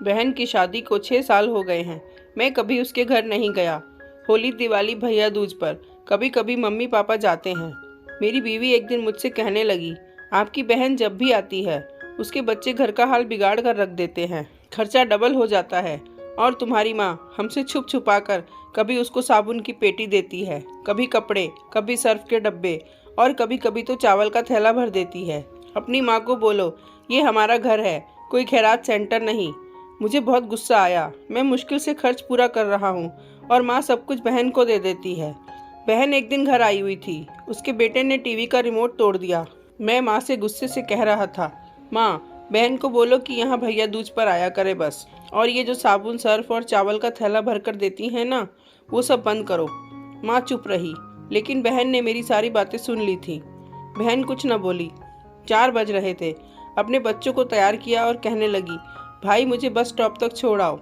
बहन की शादी को 6 साल हो गए हैं। मैं कभी उसके घर नहीं गया। होली, दिवाली, भैया दूज पर कभी कभी मम्मी पापा जाते हैं। मेरी बीवी एक दिन मुझसे कहने लगी, आपकी बहन जब भी आती है उसके बच्चे घर का हाल बिगाड़ कर रख देते हैं, खर्चा डबल हो जाता है। और तुम्हारी माँ हमसे छुप छुपा कर कभी उसको साबुन की पेटी देती है, कभी कपड़े, कभी सर्फ के डब्बे और कभी कभी तो चावल का थैला भर देती है। अपनी माँ को बोलो ये हमारा घर है, कोई खैरात सेंटर नहीं। मुझे बहुत गुस्सा आया। मैं मुश्किल से खर्च पूरा कर रहा हूँ और माँ सब कुछ बहन को दे देती है। बहन एक दिन घर आई हुई थी। उसके बेटे ने टीवी का रिमोट तोड़ दिया। मैं माँ से गुस्से से कह रहा था, माँ बहन को बोलो कि यहाँ भैया दूज पर आया करे बस, और ये जो साबुन, सर्फ और चावल का थैला भर कर देती हैं ना, वो सब बंद करो। माँ चुप रही, लेकिन बहन ने मेरी सारी बातें सुन ली थी। बहन कुछ न बोली। 4 बज रहे थे। अपने बच्चों को तैयार किया और कहने लगी, भाई मुझे बस स्टॉप तक छोड़ आओ।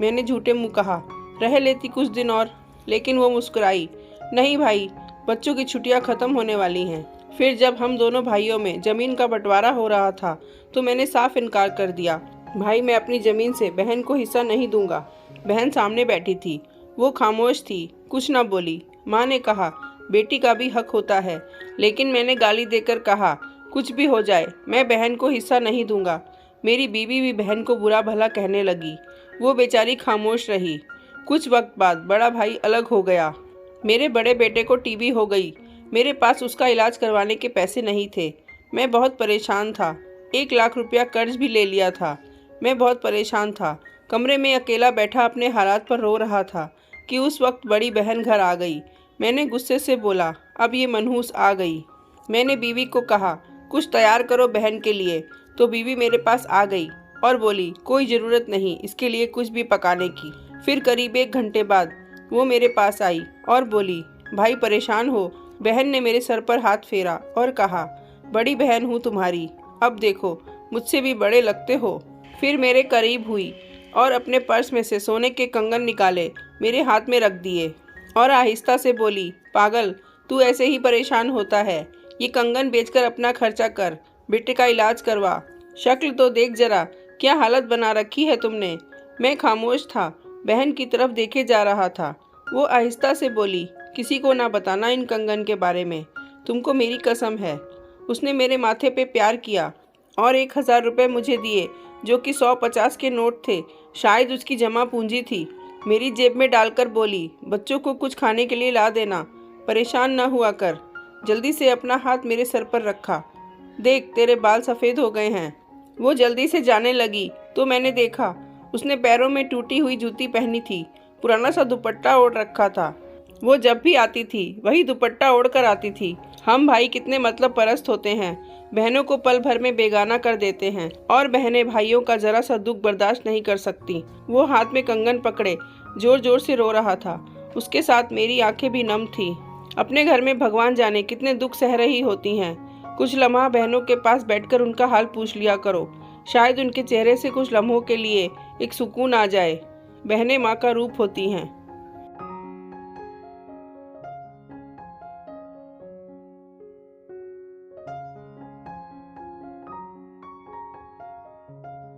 मैंने झूठे मुंह कहा, रह लेती कुछ दिन और, लेकिन वो मुस्कुराई, नहीं भाई, बच्चों की छुट्टियां ख़त्म होने वाली हैं। फिर जब हम दोनों भाइयों में ज़मीन का बंटवारा हो रहा था तो मैंने साफ इनकार कर दिया। भाई मैं अपनी ज़मीन से बहन को हिस्सा नहीं दूंगा। बहन सामने बैठी थी, वो खामोश थी, कुछ ना बोली। माँ ने कहा, बेटी का भी हक होता है, लेकिन मैंने गाली देकर कहा, कुछ भी हो जाए मैं बहन को हिस्सा नहीं दूंगा। मेरी बीवी भी बहन को बुरा भला कहने लगी। वो बेचारी खामोश रही। कुछ वक्त बाद बड़ा भाई अलग हो गया। मेरे बड़े बेटे को टीबी हो गई। मेरे पास उसका इलाज करवाने के पैसे नहीं थे। मैं बहुत परेशान था। 1 लाख रुपया कर्ज भी ले लिया था। मैं बहुत परेशान था। कमरे में अकेला बैठा अपने हालात पर रो रहा था कि उस वक्त बड़ी बहन घर आ गई। मैंने गुस्से से बोला, अब ये मनहूस आ गई। मैंने बीवी को कहा, कुछ तैयार करो बहन के लिए। तो बीवी मेरे पास आ गई और बोली, कोई ज़रूरत नहीं इसके लिए कुछ भी पकाने की। फिर करीब 1 घंटे बाद वो मेरे पास आई और बोली, भाई परेशान हो? बहन ने मेरे सर पर हाथ फेरा और कहा, बड़ी बहन हूँ तुम्हारी, अब देखो मुझसे भी बड़े लगते हो। फिर मेरे करीब हुई और अपने पर्स में से सोने के कंगन निकाले मेरे हाथ में रख दिए और आहिस्ता से बोली, पागल, तू ऐसे ही परेशान होता है, ये कंगन बेचकर अपना खर्चा कर, बेटे का इलाज करवा। शक्ल तो देख जरा, क्या हालत बना रखी है तुमने। मैं खामोश था, बहन की तरफ देखे जा रहा था। वो आहिस्ता से बोली, किसी को ना बताना इन कंगन के बारे में, तुमको मेरी कसम है। उसने मेरे माथे पे प्यार किया और 1000 रुपये मुझे दिए, जो कि 150 के नोट थे, शायद उसकी जमा पूंजी थी। मेरी जेब में डालकर बोली, बच्चों को कुछ खाने के लिए ला देना, परेशान न हुआ कर। जल्दी से अपना हाथ मेरे सर पर रखा, देख तेरे बाल सफ़ेद हो गए हैं। वो जल्दी से जाने लगी तो मैंने देखा उसने पैरों में टूटी हुई जूती पहनी थी, पुराना सा दुपट्टा ओढ़ रखा था। वो जब भी आती थी वही दुपट्टा ओढ़ कर आती थी। हम भाई कितने मतलब परस्त होते हैं, बहनों को पल भर में बेगाना कर देते हैं और बहनें भाइयों का जरा सा दुख बर्दाश्त नहीं कर सकती। वो हाथ में कंगन पकड़े जोर जोर से रो रहा था। उसके साथ मेरी आंखें भी नम थी। अपने घर में भगवान जाने कितने दुख सह रही होती हैं। कुछ लम्हा बहनों के पास बैठकर उनका हाल पूछ लिया करो, शायद उनके चेहरे से कुछ लम्हों के लिए एक सुकून आ जाए। बहनें माँ का रूप होती हैं।